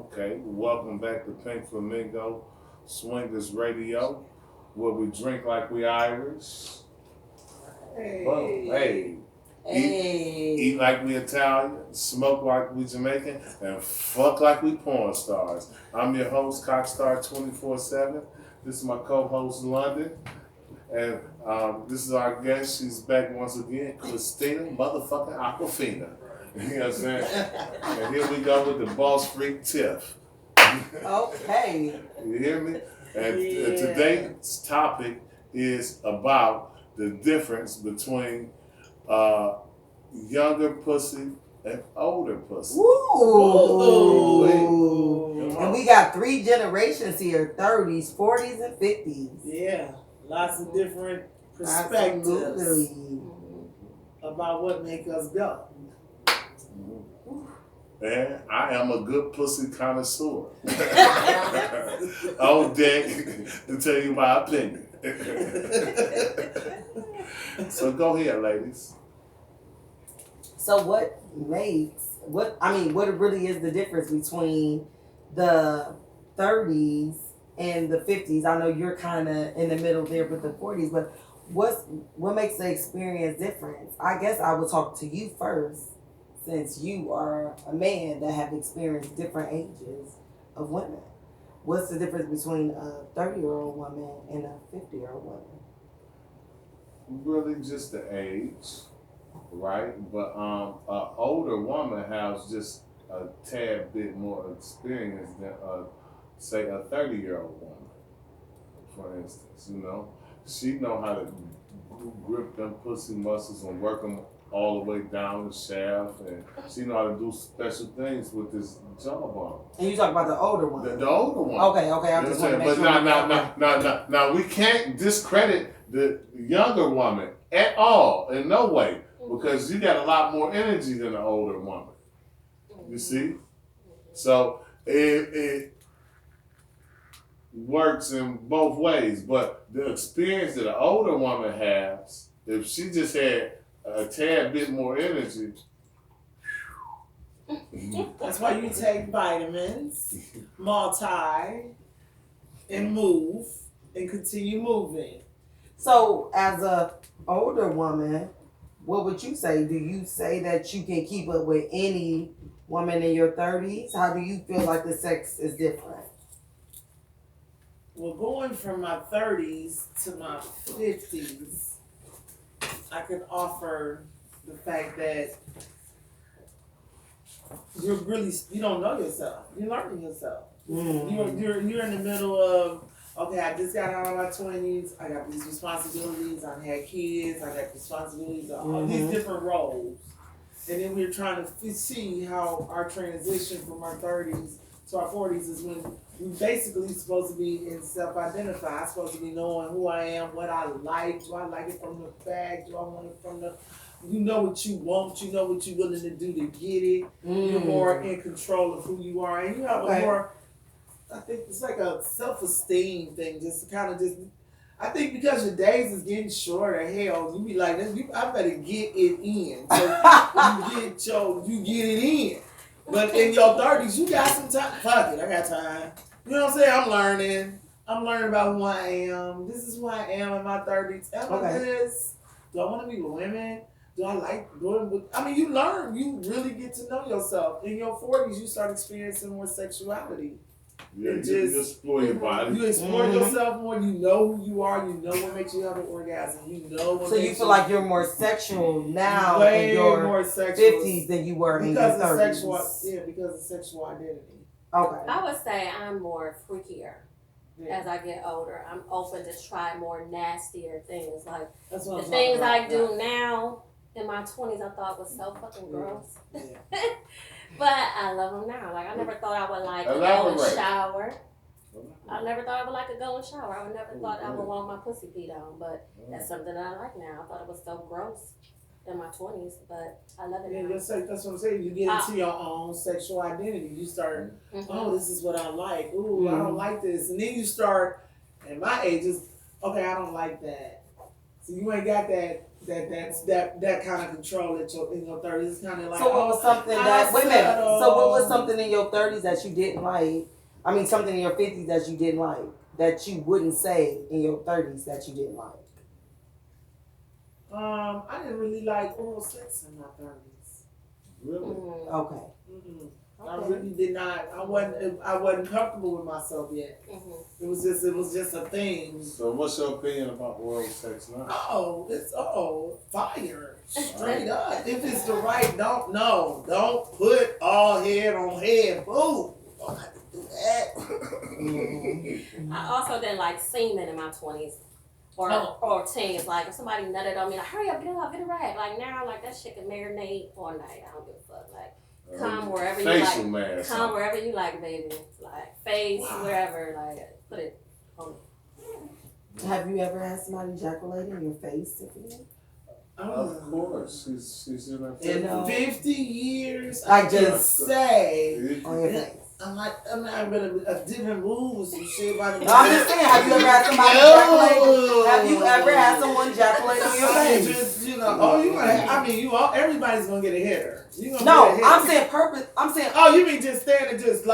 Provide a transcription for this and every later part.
Okay, welcome back to Pink Flamingo Swingers Radio, where we drink like we Irish. Hey. Eat like we Italian, smoke like we Jamaican, and fuck like we porn stars. I'm your host, Cockstar 24/7. This is my co-host, London. And this is our guest. She's back once again, Christina motherfucking Aquafina. You know what I'm saying? And here we go with the boss freak Tiff. Okay. You hear me? And today's topic is about the difference between younger pussy and older pussy. Ooh. And we got 3 generations here, 30s, 40s, and 50s. Yeah. Lots of different perspectives about what make us go. And I am a good pussy connoisseur. On deck to tell you my opinion. So go ahead, ladies. So what really is the difference between the 30s and the 50s? I know you're kind of in the middle there with the 40s, but what makes the experience different? I guess I will talk to you first, since you are a man that have experienced different ages of women. What's the difference between a 30-year-old woman and a 50-year-old woman? Really just the age, right? But an older woman has just a tad bit more experience than say a 30-year-old woman, for instance. You know, she know how to grip them pussy muscles and work them all the way down the shaft, and she know how to do special things with this jawbone. And you talk about the older one. The older one. Okay. I just want to make sure. Now, we can't discredit the younger woman at all, in no way, because you got a lot more energy than the older woman. You see? So it works in both ways, but the experience that an older woman has, if she just had a tad bit more energy. That's why you take vitamins, multi, and move, and continue moving. So, as a older woman, what would you say? Do you say that you can keep up with any woman in your 30s? How do you feel like the sex is different? Well, going from my 30s to my 50s, I can offer the fact that you don't know yourself. You're learning yourself. Mm. You're in the middle of, okay, I just got out of my 20s. I got these responsibilities. I had kids. I got responsibilities of all these different roles. And then we're trying to see how our transition from our 30s to our 40s is when we basically supposed to be in self-identify. I'm supposed to be knowing who I am, what I like. Do I like it from the back? Do I want it from the... You know what you want. You know what you're willing to do to get it. You're more in control of who you are. And you have a more... I think it's like a self-esteem thing. I think because your days is getting shorter, hell, you be like, I better get it in. So you get it in. But in your 30s, you got some time. Fuck it, I got time. You know what I'm saying? I'm learning about who I am. This is who I am in my 30s. Am I this? Do I want to be with women? Do I like doing with... I mean, you learn. You really get to know yourself. In your 40s, you start experiencing more sexuality. Yeah, you explore your body. You explore yourself more. You know who you are. You know what makes you have an orgasm. You know what. So you feel like you're more sexual now way in your more 50s than you were in your 30s. Because of sexual identity. Okay. I would say I'm more freakier as I get older. I'm open to try more nastier things. Like the things I do now, in my 20s I thought was so fucking gross. Yeah. But I love them now. Like, I never thought I would like to go and shower. I never thought I would like to go and shower. I would never thought I would want my pussy peed on. But that's something that I like now. I thought it was so gross in my 20s, but I love it now. That's what I'm saying. You get into your own sexual identity. You start, oh, this is what I like. Ooh, I don't like this. And then you start, at my age, is okay, I don't like that. So you ain't got that kind of control in your 30s. It's kind of like, so what was something that, wait a minute, so what was something in your 30s that you didn't like? I mean, something in your 50s that you didn't like, that you wouldn't say in your 30s that you didn't like? I didn't really like oral sex in my 30s. Really? Okay. I really did not. I wasn't comfortable with myself yet. It was just a thing. So what's your opinion about oral sex now? Oh, it's fire. Straight up. If it's the right, don't put all head on head. Boom. Don't have to do that. I also didn't like semen in my 20s. Or teens, like if somebody nutted on me, like hurry up, get a rag. Like now, like that shit can marinate all night. I don't give a fuck. Like come wherever you like. Mask. Come wherever you like, baby. Like face, wherever. Like put it on. Have you ever had somebody ejaculate in your face, Tiffany? Of course, she's in her 50 years. I just say on your face. I'm not really a different move with some shit about it. No, I'm just saying, have you ever had somebody ejaculate? Have you ever had someone ejaculate on your face? Just, everybody's gonna get a hitter. No, I'm saying purpose. I'm saying. Oh, you mean just stand and just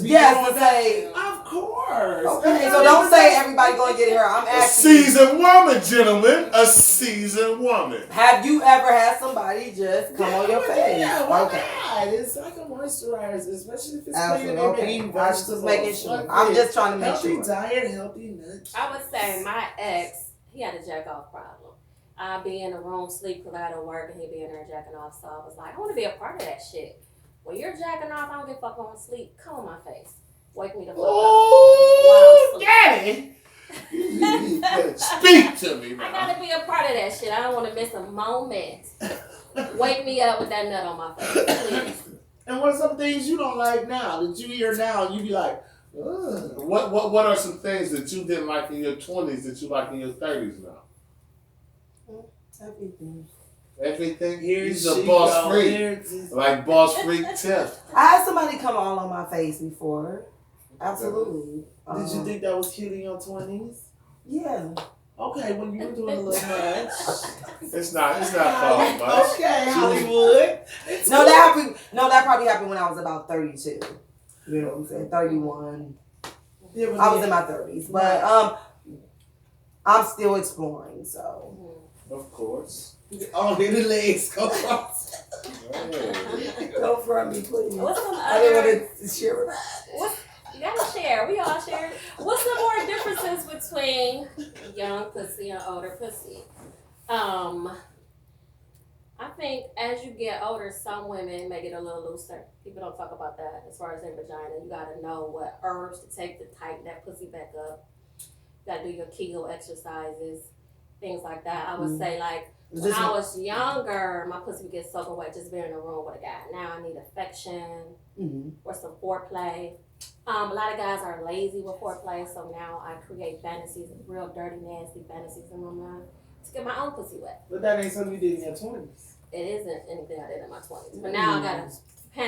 be yes, to say. Of course. Okay, so don't say everybody gonna get her. I'm asking. A seasoned woman, gentlemen. A seasoned woman. Have you ever had somebody just come on your face? Yeah, why okay. not? It's like a moisturizer, especially if it's Absolutely. clean. Okay. Eating I was just vegetables. making sure. I'm just trying to make healthy sure. Diet, healthy nuts. I would say my ex, he had a jack off problem. I'd be in the room, sleep, because I had to work, and he'd be in there jacking off. So I was like, I want to be a part of that shit. When you're jacking off, I don't give a fuck on sleep. Come on my face. Wake me the fuck up. Oh, daddy. Speak to me, man. I gotta be a part of that shit. I don't want to miss a moment. Wake me up with that nut on my face, please. And what are some things you don't like now that you hear now and you be like, ugh. What are some things that you didn't like in your 20s that you like in your 30s now? Everything. Everything? Here's He's a boss freak. Like boss freak Tiff. I had somebody come all on my face before. Absolutely. Did you think that was cute in your 20s? Yeah. Okay, when you were doing a little much. It's not called much. Okay, Hollywood. No, that probably happened when I was about 32. You know what I'm saying? 31. Yeah, I was in my 30s. But I'm still exploring, so. Of course. Oh, here the legs go across. Don't front me, please. What's some I didn't other? want to share with You gotta share. We all share. What's the more differences between young pussy and older pussy? I think as you get older, some women may get a little looser. People don't talk about that as far as their vagina. You gotta know what herbs to take to tighten that pussy back up. You gotta do your Kegel exercises, things like that. I would say like when I was younger, my pussy would get soaking wet just being in a room with a guy. Now I need affection or some foreplay. A lot of guys are lazy with foreplay, so now I create fantasies, real dirty, nasty fantasies in my mind to get my own pussy wet. But that ain't something you did in your 20s. It isn't anything I did in my 20s. But now I got a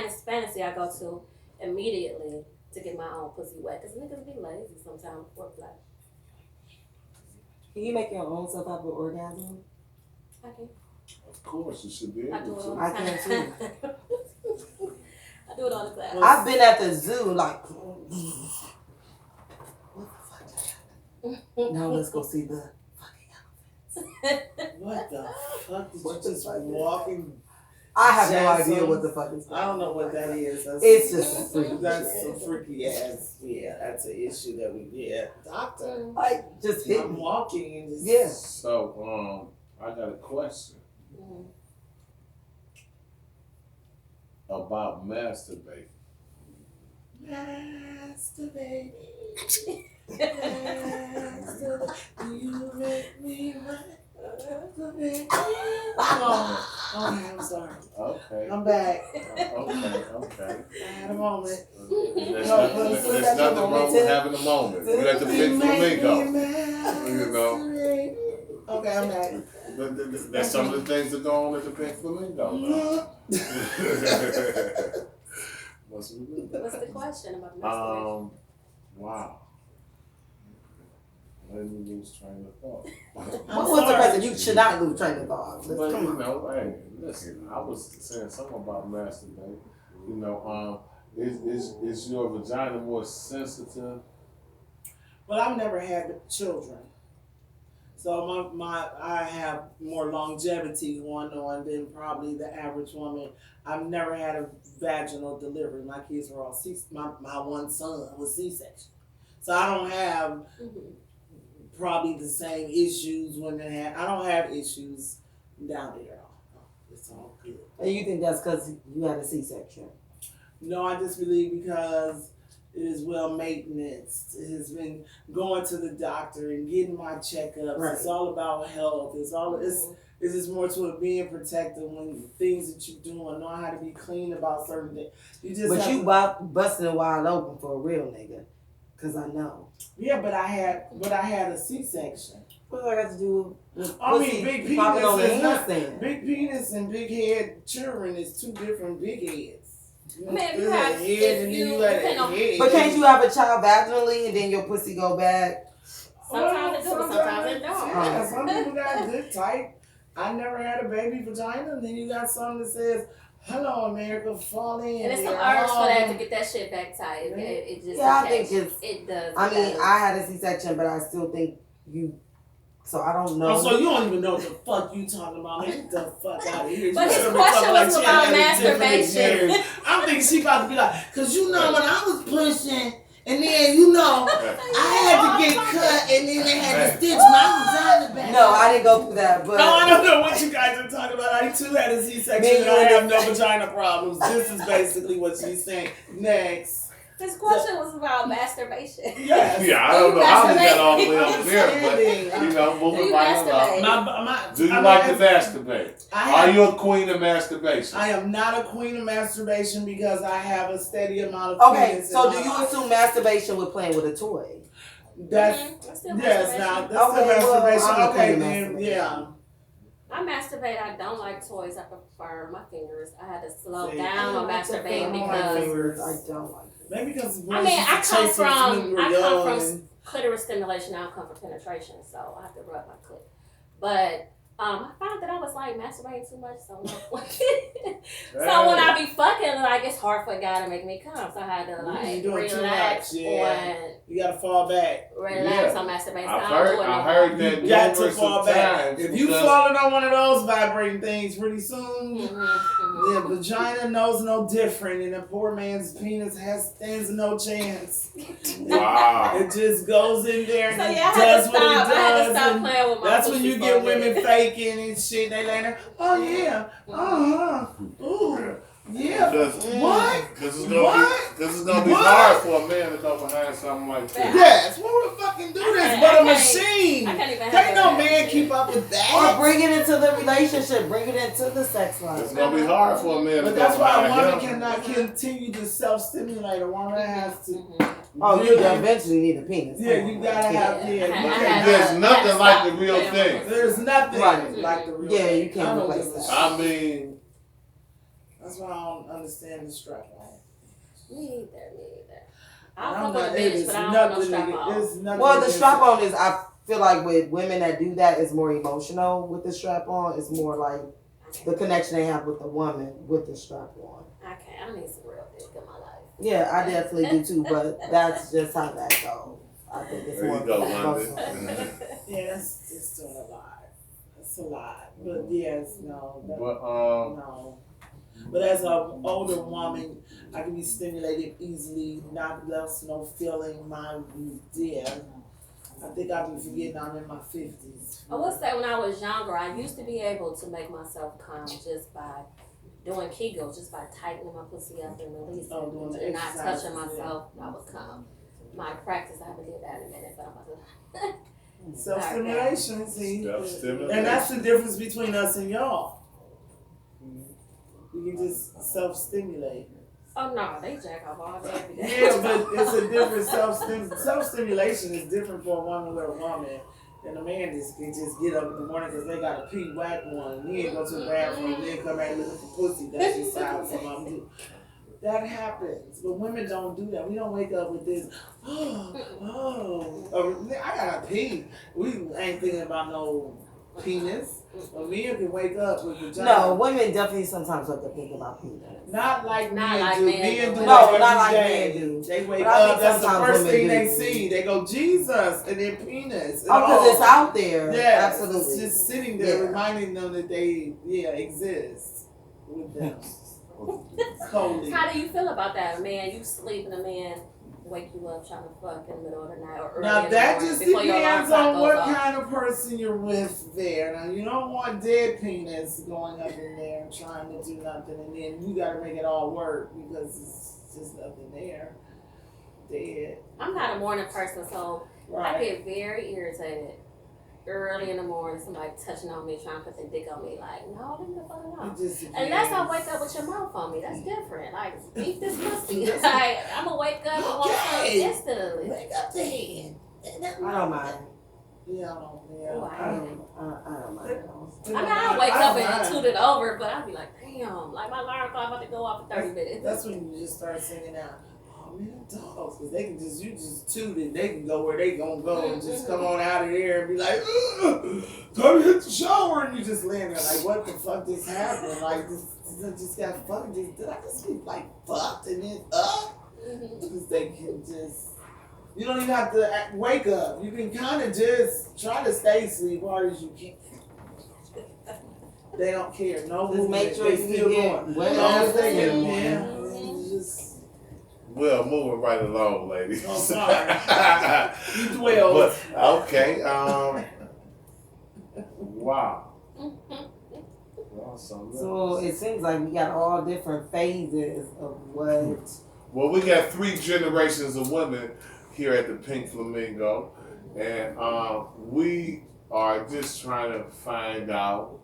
fantasy I go to immediately to get my own pussy wet. Because niggas be lazy sometimes with foreplay. Can you make your own self have an orgasm? I can. Of course, you should be I do able it all to. the I time. can too. I do it all the time. I've been at the zoo like, what the fuck just happened? Now let's go see the fucking elephants. What the fuck did What you the just fuck is walking? I have no Jasmine. idea what the fuck is going on. I don't know what that is. It's just a freak. That's some freaky ass. Yeah, that's an issue that doctor. Like, just hit I'm me. walking and just. Yeah. So, I got a question about masturbating. Masturbate. Do you make me hot? Oh, okay, I'm sorry. Okay. I'm back. Okay. I had a moment. There's No, nothing wrong with having a moment. You got the big flamingo. You know. Okay, I'm back. That's some of the things that go on at the pink flamingo. What's the question about masturbation? Wow. Let me lose train of thought. What was the question? You should not lose train of thought. But you know, hey, listen. I was saying something about masturbation. You know, is your vagina more sensitive? Well, I've never had children, so I have more longevity going on than probably the average woman. I've never had a vaginal delivery. My kids were all my one son was C-section, so I don't have probably the same issues women have. I don't have issues down there. It's all good. And you think that's because you had a C-section? No, I just believe because it is well maintenance. It has been going to the doctor and getting my checkups. Right. It's all about health. It's just more to it being protected when things that you're doing, know how to be clean about certain things. You busting it wide open for a real nigga, cause I know. Yeah, but I had a C-section. What do I got to do with big penis on the is not, handstand? big penis and big head children is two different big heads. I mean, if you have, head. But can't you have a child vaginally and then your pussy go back? Sometimes it do, sometimes it don't. Yeah, some people got good tight. I never had a baby vagina, and then you got some that says, "Hello, America, fall in." And it's some herbs for that to get that shit back tight. It just I think it does. I mean, I had a C-section, but I still think you. So I don't know. Oh, so you don't even know what the fuck you talking about. Man, get the fuck out of here. But his question was about masturbation. I'm thinking she about to be like, cause you know when I was pushing, and then you know I had to get cut, and then they had to stitch my vagina back. No, I didn't go through that. But no, I don't know what you guys are talking about. I too had a C-section, and I have no vagina problems. This is basically what she's saying. Next. His question was about masturbation. Yes. Yeah, I don't know how we got all the way over there, but you know, moving right along. Do you like to masturbate? Are you a queen of masturbation? I am not a queen of masturbation because I have a steady amount of penis. So do you assume masturbation with playing with a toy? That's still yes, now that's okay, masturbation. Well, okay, then yeah. I masturbate. I don't like toys. I prefer my fingers. I had to slow down on masturbating because I don't like it. Maybe because I come from clitoris stimulation. I don't come from penetration, so I have to rub my clit. But I found that I was like masturbating too much, so so when I be fucking, like it's hard for a guy to make me come, so I had to like relax you gotta fall back. Relax on masturbation. I heard that you got to fall back. If you falling on one of those vibrating things pretty soon, the vagina knows no different, and the poor man's penis stands no chance. Wow. It just goes in there and it does what it does. I had to stop playing with my that's when you get women faking and shit. They like, oh yeah, ooh, yeah. What? Because it's gonna be hard for a man to go behind something like that. Yes, who would fucking do this? But a machine. Can't no man keep up with that. Or bring it into the relationship. Bring it into the sex life. It's gonna be hard for a man to go behind him. But that's why a woman cannot continue to self-stimulate. A woman has to. Oh, you eventually need a penis. Yeah, you gotta have. Yeah, there's nothing like the real thing. There's nothing like the real thing. Yeah, you can't replace that. I mean. That's why I don't understand the strap on. Me either. I'll fuck with a bitch, but I don't want no strap on. Well, the strap on is, I feel like with women that do that, is more emotional with the strap on. It's more like the connection they have with the woman with the strap on. Okay, I need some real dick in my life. Yeah, I definitely do too, but that's just how that goes. I think it's more emotional. Yeah, that's doing a lot. That's a lot. But yes, no. No. But as an older woman, I can be stimulated easily, not less, no feeling, mind dead. I think I've been forgetting I'm in my 50s. I will say when I was younger, I used to be able to make myself come just by doing Kegels, just by tightening my pussy up and releasing and not touching myself. I would come. My practice, I haven't did that in a minute, but I'm about to. Self-stimulation, see? Self-stimulation. And that's the difference between us and y'all. We can just self-stimulate. Oh no, they jack off all day every day. Yeah, but it's a different self-stimulation is different for a woman with a woman. And a man just can just get up in the morning because they got a pee whack one. And he ain't go to the bathroom, then come back looking for pussy. That's just how some of them do. That happens, but women don't do that. We don't wake up with this. I gotta pee. We ain't thinking about no penis. But men can wake up with vagina. No, women definitely sometimes wake up thinking about penis. Not like Not men like do. men Men do. do No, it not every like day. men do. They wake But I think up. That's the sometimes first women thing they do. see. They go Jesus and then penis. Oh, because it's out there. Yeah, Absolutely. It's just sitting there Yeah. reminding them that they exist with them. Coldly. How do you feel about that, man? You sleep and a man wake you up trying to fuck in the middle of the night or early Now in the that morning just before your alarm depends clock on goes what off? kind of person you're with there. Now you don't want dead penis going up in there trying to do nothing, and then you got to make it all work because it's just nothing there. Dead. I'm not a morning person, so I Right. get very irritated early in the morning. Somebody touching on me, trying to put their dick on me. Like, no, leave me the fuck alone. It just depends. Unless I wake up with your mouth on me, that's different. Like, eat this pussy. Like, I'm gonna wake up and want something instantly. Wake up then. I don't mind. Yeah, I don't. Yeah. Oh, I don't mind at all. I mean, I'll wake up and toot it over, but I'll be like, damn, like my alarm clock about to go off in 30 minutes. That's when you just start singing out. Oh man, dogs, because they can just, you just toot it, they can go where they gonna go and just come on out of there and be like, time to hit the shower, and you just land there like, what the fuck just happened? Like, I just got fucked. Did I just get like fucked and then up? Because they can just, you don't even have to wake up. You can kind of just try to stay asleep as hard as you can. They don't care. No Just movement. make sure They you still get going. wet As long as they ass get, in. just. Well, moving right along, ladies. Oh, sorry. You dwell. But, okay. Wow. So it seems like we got all different phases of what. Well, we got 3 generations of women here at the Pink Flamingo, and we are just trying to find out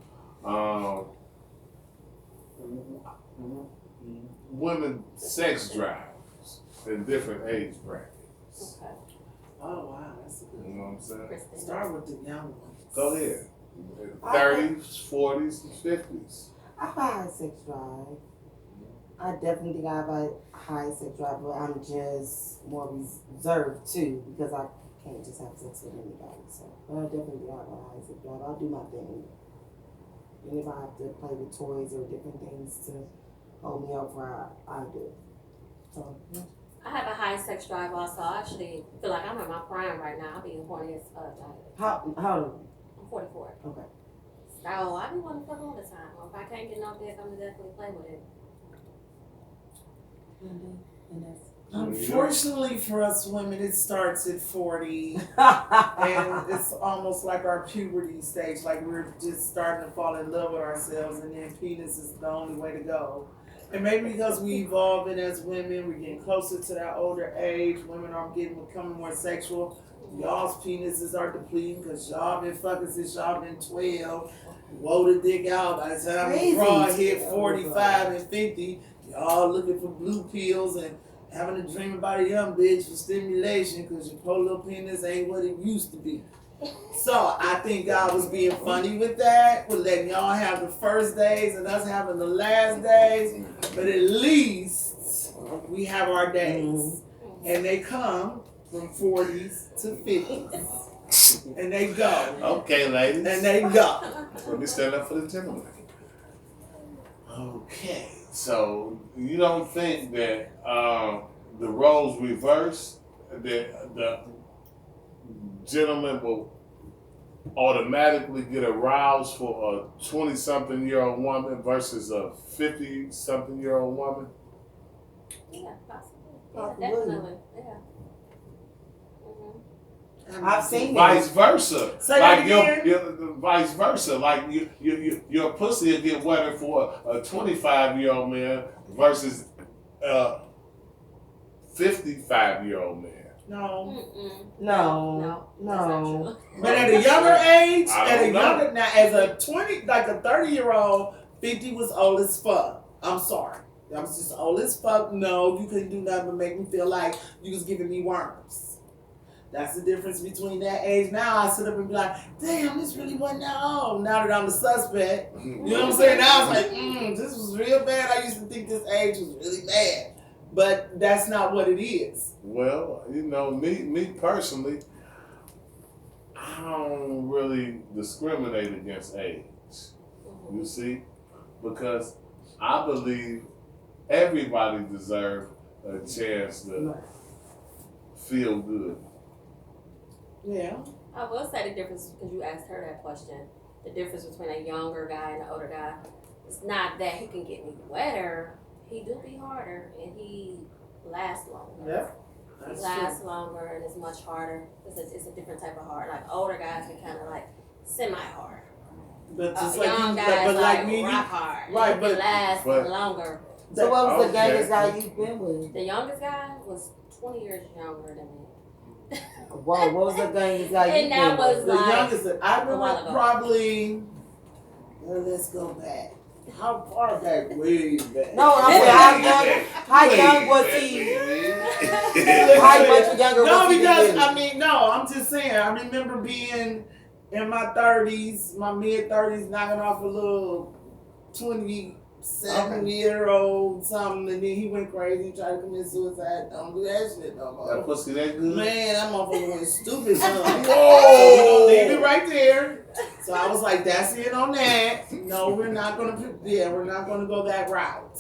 women sex drives in different age brackets. Okay. Oh wow, that's a good You know what I'm saying? Kristen. Start with the young ones. Go ahead. 30s, 40s, and 50s. I have a high sex drive. I definitely think I have a high sex drive, but I'm just more reserved too because I can't just have sex with anybody. So, but I definitely have a high sex drive. I'll do my thing. And if I have to play with toys or different things to hold me up, I do. So, yeah. I have a high sex drive also. I actually feel like I'm in my prime right now. I'll be horny as fuck. How I'm 44. Okay. So I be wanting to fuck all the time. Or if I can't get no dick, I'm gonna definitely play with it. And that's Unfortunately for us women, it starts at 40, and it's almost like our puberty stage. Like we're just starting to fall in love with ourselves, and then penis is the only way to go. And maybe because we evolving as women, we're getting closer to that older age. Women are becoming more sexual. Y'all's penises are depleting because y'all been fucking since y'all been 12. Whoa the dick out. By the time the bra hit 45 and 50, y'all looking for blue pills and having a dream about a young bitch for stimulation because your polar penis ain't what it used to be. So I think God was being funny with that, with letting y'all have the first days and us having the last days. But at least we have our days. And they come from 40s to 50s. And they go. Okay, ladies. And they go. Let me stand up for the gentleman. Okay, so you don't think that the roles reverse, that the gentleman will automatically get aroused for a 20-something-year-old woman versus a 50-something-year-old woman? Yeah, possibly. Yeah, Possibly. definitely. Yeah. I've seen Vice versa. Say like that again. your vice versa. Like your pussy will get wetter for a 25-year-old man versus a 55-year-old man. No. No. That's not true. But at a younger age, I don't know. now as a 20, like a 30-year-old, 50 was old as fuck. I'm sorry. That was just old as fuck. No, you couldn't do nothing but make me feel like you was giving me worms. That's the difference between that age. Now I sit up and be like, damn, this really wasn't that old. Now that I'm the suspect. You know what I'm saying? Now I was like, this was real bad. I used to think this age was really bad. But that's not what it is. Well, me personally, I don't really discriminate against age. You see, because I believe everybody deserves a chance to feel good. Yeah. I will say the difference, because you asked her that question, the difference between a younger guy and an older guy, it's not that he can get me wetter, he do be harder and he lasts longer. Yeah. He lasts longer and it's much harder. It's a different type of hard. Like older guys can kind of like semi-hard. But just like young you, guys but like me, rock hard. right? It But lasts longer. So what was the Okay. youngest guy you've been with? The youngest guy was 20 years younger than me. Whoa, what was the youngest guy And you've that been was with? the like youngest that I a while remember ago. probably. Well, let's go back. How far back? Way back. No, I said how young was he? How much younger No, was he? because than I mean, no, I'm just saying. I remember being in my 30s, my mid 30s, knocking off a little 27-year-old something, and then he went crazy, tried to commit suicide. Don't do that shit no more. That pussy that good? Man, that motherfucker went stupid, son. Whoa! So we gonna leave it right there. So I was like, that's it on that. No, we're not gonna go that route.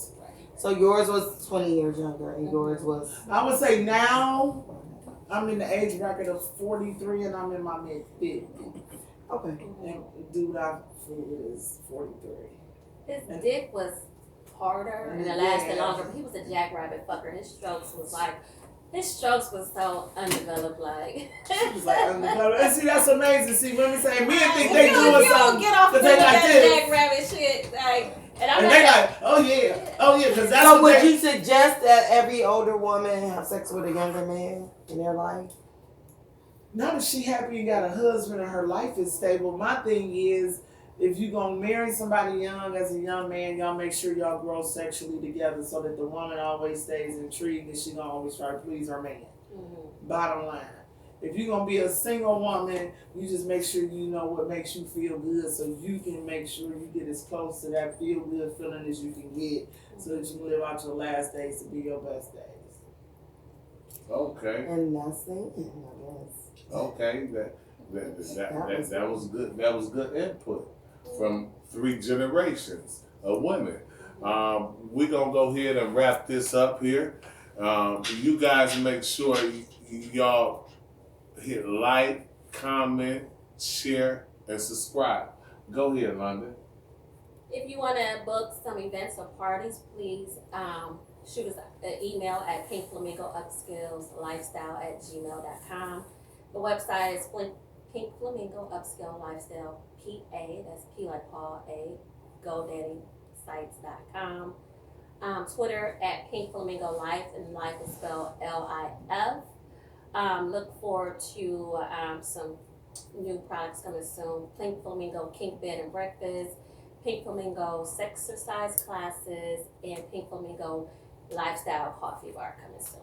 So yours was 20 years younger, and yours was. I would say now I'm in the age bracket of 43 and I'm in my mid 50s. Okay. And the dude I feel is 43. His dick was harder and it lasted longer, but he was a jackrabbit fucker. His strokes was so undeveloped, like. She was like, and see, that's amazing. See, women say men think they doing you something. get off Cause doing they like that this. jackrabbit shit, like. And I'm And not they like, oh yeah, because that's So what would they. you suggest that every older woman have sex with a younger man in their life? Now that she happy and got a husband and her life is stable, my thing is, if you gonna marry somebody young as a young man, y'all make sure y'all grow sexually together so that the woman always stays intrigued and she gonna always try to please her man. Mm-hmm. Bottom line. If you're gonna be a single woman, you just make sure you know what makes you feel good so you can make sure you get as close to that feel good feeling as you can get so that you can live out your last days to be your best days. Okay. And that's it, I guess. Okay. That was good. That was good input from 3 generations of women. We're gonna go ahead and wrap this up here. You guys make sure y'all hit like, comment, share, and subscribe. Go ahead, London. If you want to book some events or parties, please shoot us an email at pinkflamingoupscalelifestyle@gmail.com. The website is Pink Flamingo Upscale Lifestyle PA. That's P like Paul A. GoDaddySites.com. Twitter at Pink Flamingo Life, and life is spelled LIF. Look forward to some new products coming soon. Pink Flamingo Kink Bed and Breakfast, Pink Flamingo Sexercise Classes, and Pink Flamingo Lifestyle Coffee Bar coming soon.